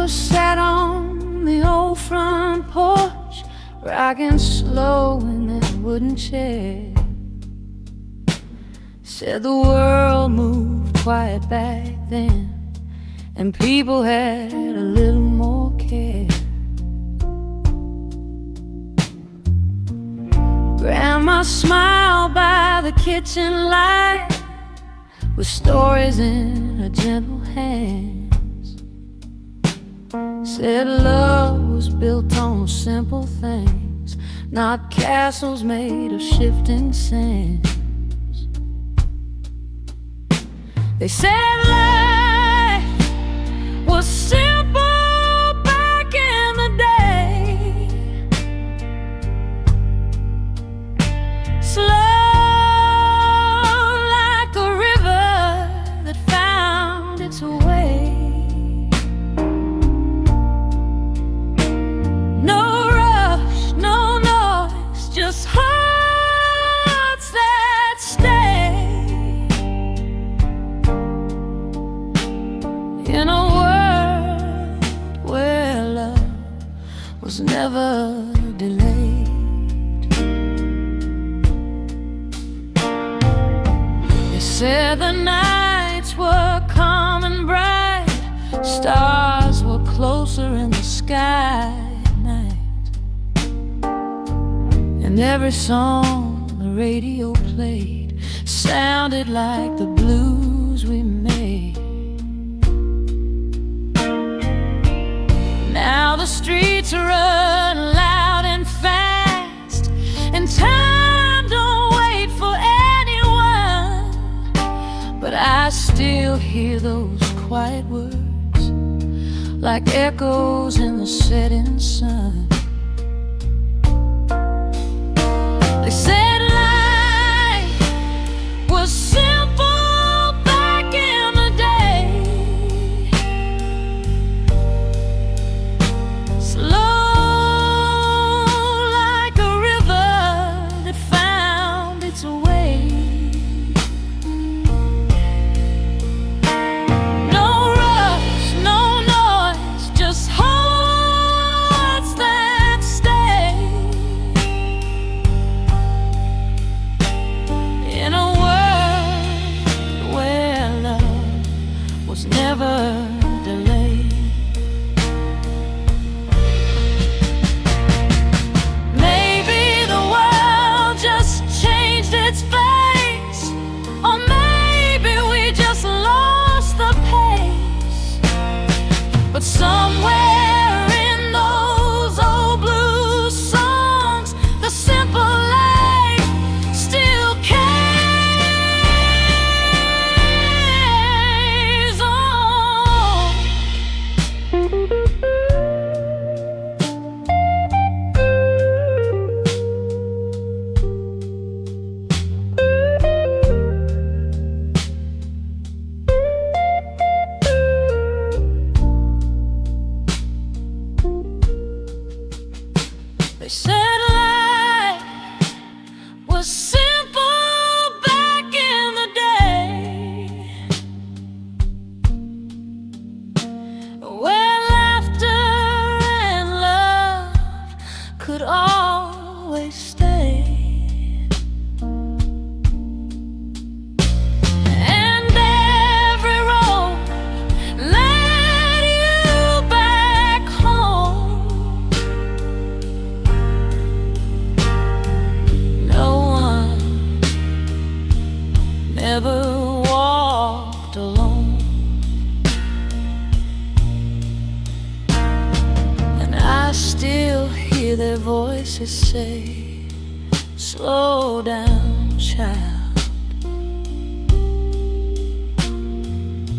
mother sat on the old front porch, rocking slow in that wooden chair. Said the world moved quiet back then, and people had a little more care. Grandma smiled by the kitchen light, with stories in her gentle hands. Said love was built on simple things, not castles made of shifting sands. They said life was simple back in the day, slow like a river that found its way. No rush, no noise, just hearts that stay. In a world where love was never delayed. They said the nights were calm and bright, stars were closer in the sky at night, and every song the radio played sounded like the blues we made. Now the streets run loud and fast, and time don't wait for anyone. But I still hear those quiet words like echoes in the setting sun. They said life was simple back in the day, slow like a river that found its way. No rush, no noise, just hearts that stay. In a world where love was never delayed. Maybe the world just changed its face, or maybe we just lost the pace. But somewhere in those old blues songs, the simple life still carries on. They said life was simple back in the day, where laughter and love could always stay. And every road led you back home. No one never walked alone, and I still hear their voices say, slow down, child,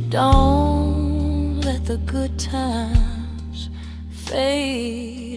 don't let the good times fade